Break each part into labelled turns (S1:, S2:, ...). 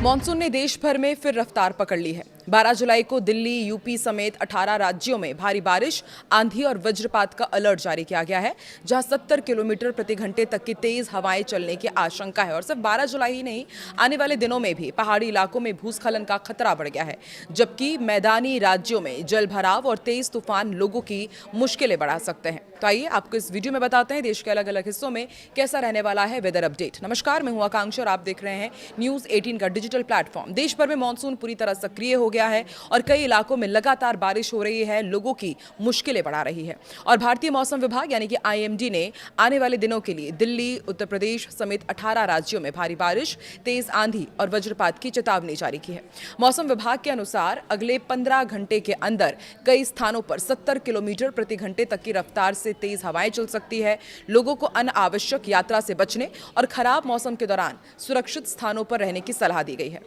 S1: Monsoon ने देश भर में फिर रफ्तार पकड़ ली है। 12 जुलाई को दिल्ली, यूपी समेत 18 राज्यों में भारी बारिश, आंधी और वज्रपात का अलर्ट जारी किया गया है, जहां 70 किलोमीटर प्रति घंटे तक की तेज हवाएं चलने की आशंका है। और सिर्फ 12 जुलाई ही नहीं, आने वाले दिनों में भी पहाड़ी इलाकों में भूस्खलन का खतरा बढ़ गया है, जबकि मैदानी राज्यों में जल भराव और तेज तूफान लोगों की मुश्किलें बढ़ा सकते हैं। तो आइए आपको इस वीडियो में बताते हैं देश के अलग अलग हिस्सों में कैसा रहने वाला है वेदर अपडेट। नमस्कार, मैं हूं आकांक्षा और आप देख रहे हैं न्यूज 18 का डिजिटल प्लेटफॉर्म। देश भर में मानसून पूरी तरह सक्रिय हो गया है और कई इलाकों में लगातार बारिश हो रही है, लोगों की मुश्किलें बढ़ा रही है। और भारतीय मौसम विभाग यानी कि IMD ने आने वाले दिनों के लिए दिल्ली, उत्तर प्रदेश समेत 18 राज्यों में भारी बारिश, तेज आंधी और वज्रपात की चेतावनी जारी की है। मौसम विभाग के अनुसार अगले 15 घंटे के अंदर कई स्थानों पर 70 किलोमीटर प्रति घंटे तक की रफ्तार से तेज हवाएं चल सकती है। लोगों को अनावश्यक यात्रा से बचने और खराब मौसम के दौरान सुरक्षित स्थानों पर रहने की सलाह दी गई है।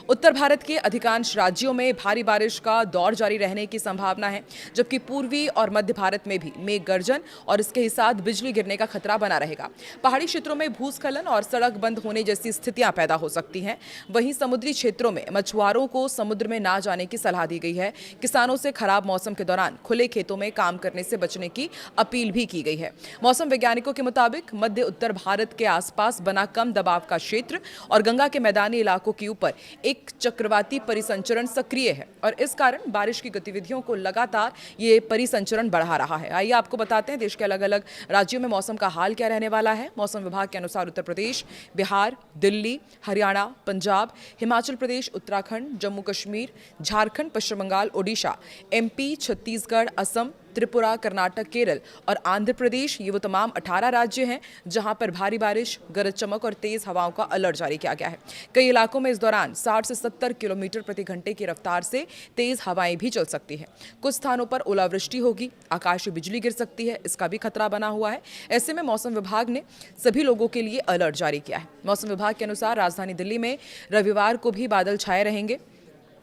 S1: उत्तर भारत के अधिकांश राज्यों में भारी बारिश का दौर जारी रहने की संभावना है, जबकि पूर्वी और मध्य भारत में भी मेघ गर्जन और इसके साथ बिजली गिरने का खतरा बना रहेगा। पहाड़ी क्षेत्रों में भूस्खलन और सड़क बंद होने जैसी स्थितियां पैदा हो सकती हैं। वहीं समुद्री क्षेत्रों में मछुआरों को समुद्र में ना जाने की सलाह दी गई है। किसानों से खराब मौसम के दौरान खुले खेतों में काम करने से बचने की अपील भी की गई है। मौसम वैज्ञानिकों के मुताबिक मध्य उत्तर भारत के आसपास बना कम दबाव का क्षेत्र और गंगा के मैदानी इलाकों के ऊपर एक चक्रवाती परिसंचरण सक्रिय है और इस कारण बारिश की गतिविधियों को लगातार ये परिसंचरण बढ़ा रहा है। आइए आपको बताते हैं देश के अलग अलग राज्यों में मौसम का हाल क्या रहने वाला है। मौसम विभाग के अनुसार उत्तर प्रदेश, बिहार, दिल्ली, हरियाणा, पंजाब, हिमाचल प्रदेश, उत्तराखंड, जम्मू कश्मीर, झारखंड, पश्चिम बंगाल, ओडिशा, MP, छत्तीसगढ़, असम, त्रिपुरा, कर्नाटक, केरल और आंध्र प्रदेश, ये वो तमाम 18 राज्य हैं जहां पर भारी बारिश, गरज चमक और तेज हवाओं का अलर्ट जारी किया गया है। कई इलाकों में इस दौरान 60 से 70 किलोमीटर प्रति घंटे की रफ्तार से तेज हवाएं भी चल सकती हैं। कुछ स्थानों पर ओलावृष्टि होगी, आकाशीय बिजली गिर सकती है, इसका भी खतरा बना हुआ है। ऐसे में मौसम विभाग ने सभी लोगों के लिए अलर्ट जारी किया है। मौसम विभाग के अनुसार राजधानी दिल्ली में रविवार को भी बादल छाए रहेंगे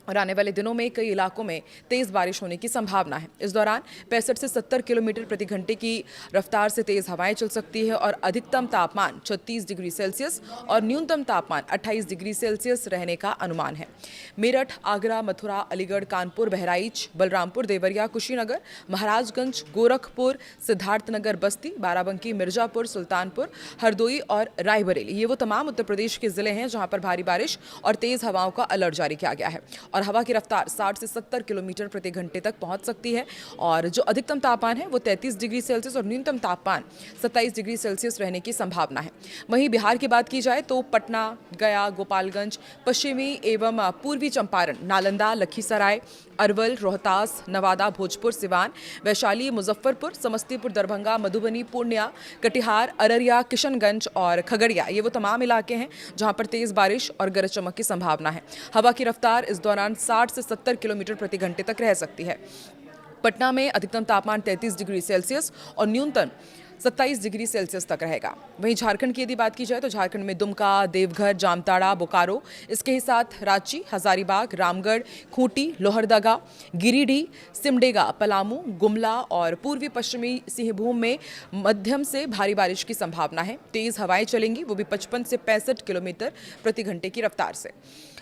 S1: और आने वाले दिनों में कई इलाकों में तेज बारिश होने की संभावना है। इस दौरान 65 से 70 किलोमीटर प्रति घंटे की रफ्तार से तेज हवाएं चल सकती है और अधिकतम तापमान 36 डिग्री सेल्सियस और न्यूनतम तापमान 28 डिग्री सेल्सियस रहने का अनुमान है। मेरठ, आगरा, मथुरा, अलीगढ़, कानपुर, बहराइच, बलरामपुर, देवरिया, कुशीनगर, महाराजगंज, गोरखपुर, सिद्धार्थनगर, बस्ती, बाराबंकी, मिर्जापुर, सुल्तानपुर, हरदोई और रायबरेली, ये वो तमाम उत्तर प्रदेश के जिले हैं जहां पर भारी बारिश और तेज हवाओं का अलर्ट जारी किया गया है और हवा की रफ्तार 60 से 70 किलोमीटर प्रति घंटे तक पहुंच सकती है और जो अधिकतम तापमान है वो 33 डिग्री सेल्सियस और न्यूनतम तापमान 27 डिग्री सेल्सियस रहने की संभावना है। वहीं बिहार की बात की जाए तो पटना, गया, गोपालगंज, पश्चिमी एवं पूर्वी चंपारण, नालंदा, लखीसराय, अरवल, रोहतास, नवादा, भोजपुर, सिवान, वैशाली, मुजफ्फरपुर, समस्तीपुर, दरभंगा, मधुबनी, पूर्णिया, कटिहार, अररिया, किशनगंज और खगड़िया, ये वो तमाम इलाके हैं जहां पर तेज बारिश और गरज चमक की संभावना है। हवा की रफ्तार इस दौरान 60 से 70 किलोमीटर प्रति घंटे तक रह सकती है। पटना में अधिकतम तापमान 33 डिग्री सेल्सियस और न्यूनतम 27 डिग्री सेल्सियस तक रहेगा। वहीं झारखंड की यदि बात की जाए तो झारखंड में दुमका, देवघर, जामताड़ा, बोकारो, इसके ही साथ रांची, हजारीबाग, रामगढ़, खूंटी, लोहरदगा, गिरिडीह, सिमडेगा, पलामू, गुमला और पूर्वी पश्चिमी सिंहभूम में मध्यम से भारी बारिश की संभावना है। तेज हवाएं चलेंगी, वो भी 55 से 65 किलोमीटर प्रति घंटे की रफ्तार से।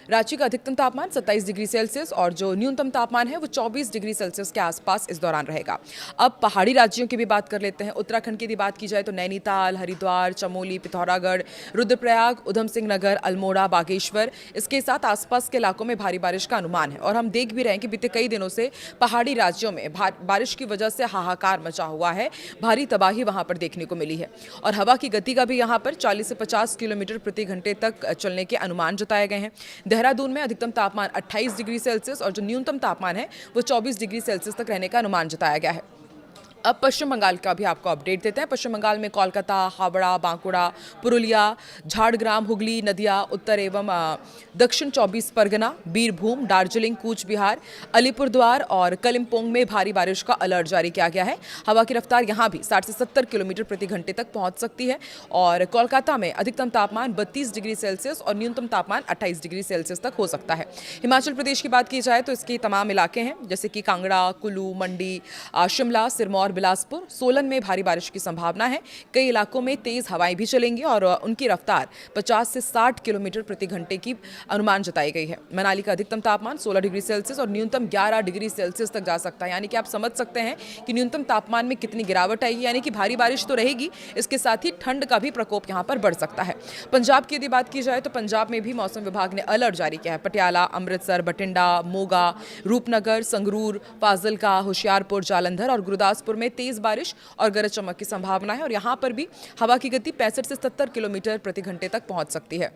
S1: रांची का अधिकतम तापमान 27 डिग्री सेल्सियस और जो न्यूनतम तापमान है वो 24 डिग्री सेल्सियस के आसपास इस दौरान रहेगा। अब पहाड़ी राज्यों की भी बात कर लेते हैं। उत्तराखंड की यदि बात की जाए तो नैनीताल, हरिद्वार, चमोली, पिथौरागढ़, रुद्रप्रयाग, उधम सिंह नगर, अल्मोड़ा, बागेश्वर, इसके साथ आसपास के इलाकों में भारी बारिश का अनुमान है। और हम देख भी रहे हैं कि बीते कई दिनों से पहाड़ी राज्यों में बारिश की वजह से हाहाकार मचा हुआ है, भारी तबाही वहां पर देखने को मिली है। और हवा की गति का भी यहाँ पर 40 से 50 किलोमीटर प्रति घंटे तक चलने के अनुमान जताए गए हैं। देहरादून में अधिकतम तापमान 28 डिग्री सेल्सियस और जो न्यूनतम तापमान है वो 24 डिग्री सेल्सियस तक रहने का अनुमान जताया गया है। अब पश्चिम बंगाल का भी आपको अपडेट देते हैं। पश्चिम बंगाल में कोलकाता, हावड़ा, बांकुड़ा, पुरुलिया, झाड़ग्राम, हुगली, नदिया, उत्तर एवं दक्षिण 24 परगना, बीरभूम, दार्जिलिंग, कूच बिहार, अलीपुरद्वार और कलिम्पोंग में भारी बारिश का अलर्ट जारी किया गया है। हवा की रफ्तार यहाँ भी 60 से 70 किलोमीटर प्रति घंटे तक पहुँच सकती है और कोलकाता में अधिकतम तापमान 32 डिग्री सेल्सियस और न्यूनतम तापमान 28 डिग्री सेल्सियस तक हो सकता है। हिमाचल प्रदेश की बात की जाए तो इसके तमाम इलाके हैं जैसे कि कांगड़ा, कुल्लू, मंडी, शिमला, सिरमौर, बिलासपुर, सोलन में भारी बारिश की संभावना है। कई इलाकों में तेज हवाएं भी चलेंगी और उनकी रफ्तार 50 से 60 किलोमीटर प्रति घंटे की अनुमान जताई गई है। मनाली का अधिकतम तापमान 16 डिग्री सेल्सियस और न्यूनतम 11 डिग्री सेल्सियस तक जा सकता है। यानी कि आप समझ सकते हैं कि न्यूनतम तापमान में कितनी गिरावट आएगी। यानी कि भारी बारिश तो रहेगी, इसके साथ ही ठंड का भी प्रकोप यहाँ पर बढ़ सकता है। पंजाब की यदि बात की जाए तो पंजाब में भी मौसम विभाग ने अलर्ट जारी किया है। पटियाला, अमृतसर, बठिंडा, मोगा, रूपनगर, संगरूर, फाजिलका, होशियारपुर, जालंधर और गुरदासपुर में तेज बारिश और गरज चमक की संभावना है और यहाँ पर भी हवा की गति 65 से 70 किलोमीटर प्रति घंटे तक पहुँच सकती है।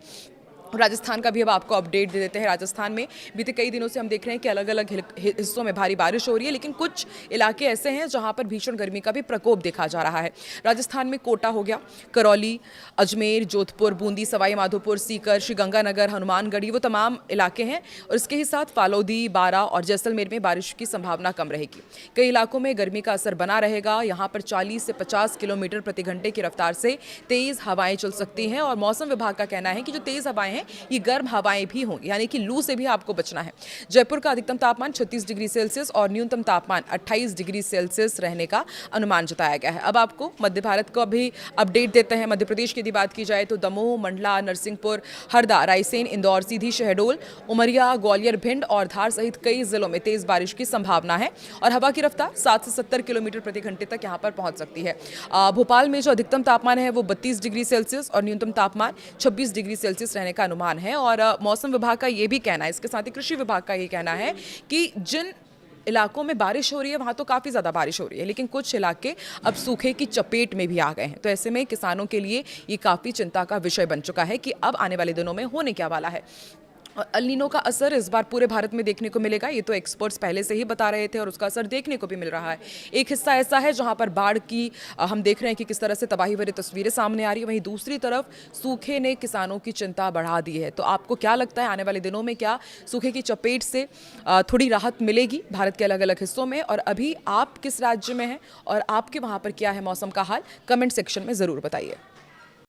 S1: राजस्थान का भी अब आपको अपडेट दे देते हैं। राजस्थान में बीते कई दिनों से हम देख रहे हैं कि अलग अलग हिस्सों में भारी बारिश हो रही है, लेकिन कुछ इलाके ऐसे हैं जहां पर भीषण गर्मी का भी प्रकोप देखा जा रहा है। राजस्थान में कोटा हो गया, करौली, अजमेर, जोधपुर, बूंदी, सवाई माधोपुर, सीकर, श्रीगंगानगर, हनुमानगढ़ी, वो तमाम इलाके हैं और इसके ही साथ फालोदी, बारा और जैसलमेर में बारिश की संभावना कम रहेगी। कई इलाकों में गर्मी का असर बना रहेगा। यहाँ पर 40 से 50 किलोमीटर प्रति घंटे की रफ्तार से तेज हवाएं चल सकती हैं और मौसम विभाग का कहना है कि जो तेज हवाएं ये गर्म हवाएं भी होंगी, यानी कि लू से भी आपको बचना है। जयपुर का अधिकतम तापमान 36 डिग्री सेल्सियस और न्यूनतम तापमान 28 डिग्री सेल्सियस रहने का अनुमान जताया गया है। अब आपको मध्य भारत को भी अपडेट देते हैं। मध्य प्रदेश की यदि बात की जाए तो दमोह, मंडला, नरसिंहपुर, हरदा, रायसेन, इंदौर, सीधी, शहडोल, उमरिया, ग्वालियर, भिंड और धार सहित कई जिलों में तेज बारिश की संभावना है और हवा की रफ्तार 60 से 70 किलोमीटर प्रति घंटे तक यहाँ पर पहुंच सकती है। भोपाल में जो अधिकतम तापमान है वो 32 डिग्री सेल्सियस और न्यूनतम तापमान 26 डिग्री सेल्सियस रहने का अनुमान है। और मौसम विभाग का ये भी कहना है, इसके साथ ही कृषि विभाग का ये कहना है कि जिन इलाकों में बारिश हो रही है वहाँ तो काफ़ी ज़्यादा बारिश हो रही है, लेकिन कुछ इलाके अब सूखे की चपेट में भी आ गए हैं। तो ऐसे में किसानों के लिए ये काफ़ी चिंता का विषय बन चुका है कि अब आने वाले दिनों में होने क्या वाला है। और अल नीनो का असर इस बार पूरे भारत में देखने को मिलेगा, ये तो एक्सपर्ट्स पहले से ही बता रहे थे और उसका असर देखने को भी मिल रहा है। एक हिस्सा ऐसा है जहां पर बाढ़ की हम देख रहे हैं कि किस तरह से तबाही भरी तस्वीरें सामने आ रही है, वहीं दूसरी तरफ सूखे ने किसानों की चिंता बढ़ा दी है। तो आपको क्या लगता है आने वाले दिनों में क्या सूखे की चपेट से थोड़ी राहत मिलेगी भारत के अलग अलग हिस्सों में? और अभी आप किस राज्य में हैं और आपके वहाँ पर क्या है मौसम का हाल, कमेंट सेक्शन में ज़रूर बताइए।